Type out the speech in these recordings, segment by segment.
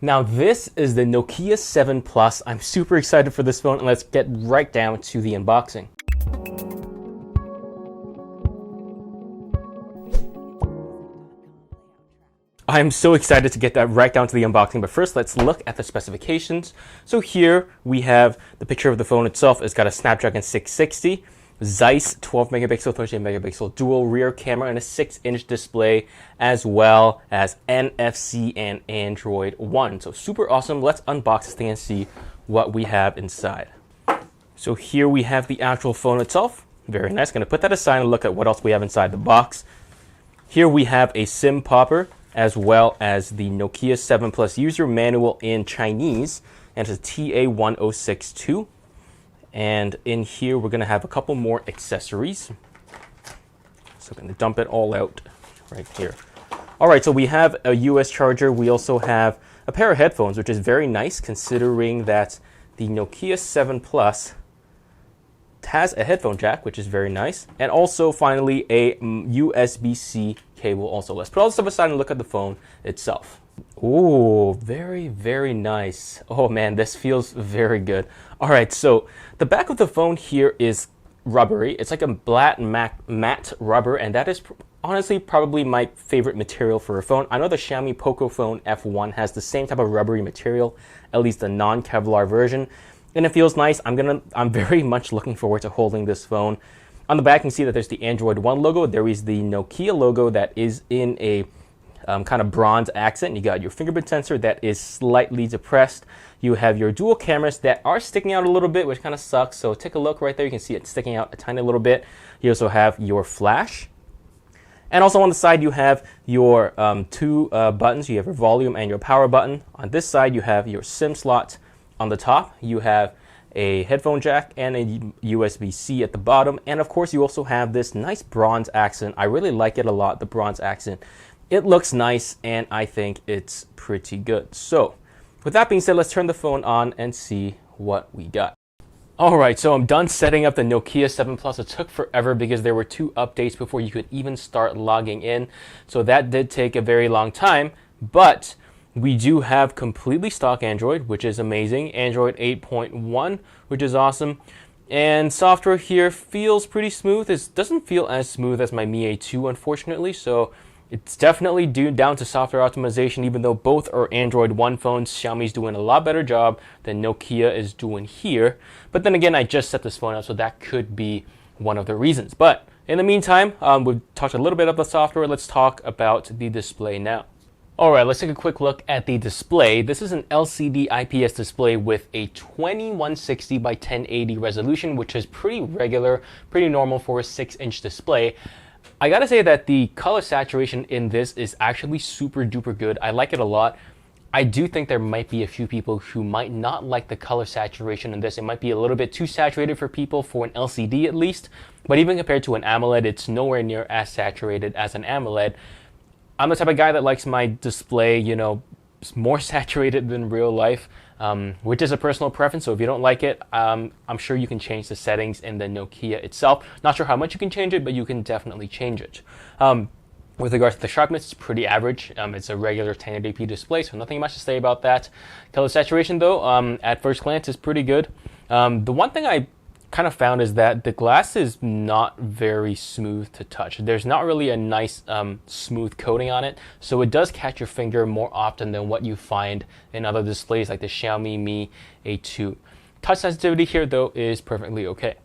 Now this is the Nokia 7 Plus. I'm super excited for this phone, and let's get right down to the unboxing. I'm so excited to get that right down to the unboxing, but first let's look at the specifications. So here we have the picture of the phone itself. It's got a Snapdragon 660, Zeiss 12 megapixel, 13 megapixel dual rear camera, and a 6-inch display, as well as NFC and Android One. So super awesome. Let's unbox this thing and see what we have inside. So here we have the actual phone itself. Very nice. Going to put that aside and look at what else we have inside the box. Here we have a SIM popper, as well as the Nokia 7 Plus user manual in Chinese, and it's a TA1062. And in here, we're gonna have a couple more accessories. So I'm gonna dump it all out right here. All right, so we have a US charger. We also have a pair of headphones, which is very nice considering that the Nokia 7 Plus has a headphone jack, which is very nice. And also finally a USB-C cable also. Let's put all this stuff aside and look at the phone itself. Ooh, very, very nice. Oh man, this feels very good. All right, so the back of the phone here is rubbery. It's like a black matte rubber, and that is honestly probably my favorite material for a phone. I know the Xiaomi Pocophone F1 has the same type of rubbery material, at least the non-Kevlar version, and it feels nice. I'm very much looking forward to holding this phone. On the back, you can see that there's the Android One logo. There is the Nokia logo that is in a kind of bronze accent. You got your fingerprint sensor that is slightly depressed. You have your dual cameras that are sticking out a little bit, which kind of sucks. So take a look right there. You can see it sticking out a tiny little bit. You also have your flash. And also on the side, you have your two buttons. You have your volume and your power button. On this side, you have your SIM slot. On the top, you have a headphone jack and a USB-C at the bottom. And of course, you also have this nice bronze accent. I really like it a lot, the bronze accent. It looks nice, and I think it's pretty good. So with that being said, let's turn the phone on and see what we got. All right, so I'm done setting up the Nokia 7 Plus. It took forever because there were 2 updates before you could even start logging in. So that did take a very long time, but we do have completely stock Android, which is amazing. Android 8.1, which is awesome. And software here feels pretty smooth. It doesn't feel as smooth as my Mi A2, unfortunately. So it's definitely due down to software optimization, even though both are Android One phones. Xiaomi's doing a lot better job than Nokia is doing here. But then again, I just set this phone up, so that could be one of the reasons. But in the meantime, we've talked a little bit about the software. Let's talk about the display now. All right, let's take a quick look at the display. This is an LCD IPS display with a 2160 by 1080 resolution, which is pretty regular, pretty normal for a 6-inch display. I gotta say that the color saturation in this is actually super duper good. I like it a lot. I do think there might be a few people who might not like the color saturation in this. It might be a little bit too saturated for people, for an LCD at least. But even compared to an AMOLED, it's nowhere near as saturated as an AMOLED. I'm the type of guy that likes my display, you know, more saturated than real life, which is a personal preference. So if you don't like it, I'm sure you can change the settings in the Nokia itself. Not sure how much you can change it, but you can definitely change it. With regards to the sharpness, it's pretty average. It's a regular 1080p display, so nothing much to say about that. Color saturation, though, at first glance is pretty good. The one thing I kind of found is that the glass is not very smooth to touch. There's not really a nice smooth coating on it, so it does catch your finger more often than what you find in other displays like the Xiaomi Mi A2. Touch sensitivity here, though, is perfectly okay.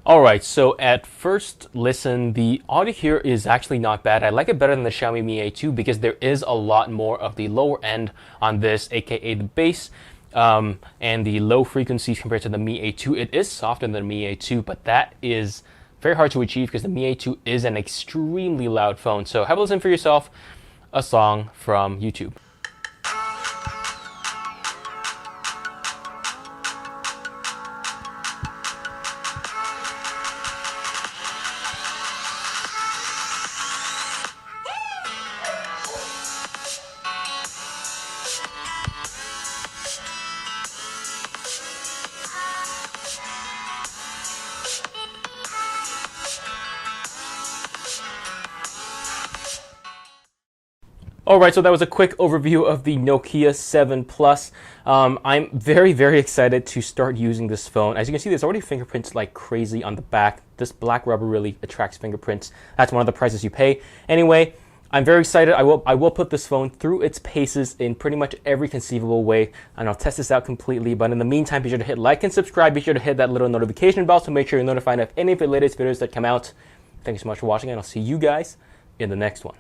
All right, so at first listen, the audio here is actually not bad. I like it better than the Xiaomi Mi A2 because there is a lot more of the lower end on this, aka the bass. And the low frequencies compared to the Mi A2. It is softer than the Mi A2, but that is very hard to achieve because the Mi A2 is an extremely loud phone. So have a listen for yourself, a song from YouTube. All right, so that was a quick overview of the Nokia 7 Plus. I'm very, very excited to start using this phone. As you can see, there's already fingerprints like crazy on the back. This black rubber really attracts fingerprints. That's one of the prices you pay. Anyway, I'm very excited. I will put this phone through its paces in pretty much every conceivable way, and I'll test this out completely. But in the meantime, be sure to hit like and subscribe. Be sure to hit that little notification bell to make sure you're notified of any of the latest videos that come out. Thank you so much for watching, and I'll see you guys in the next one.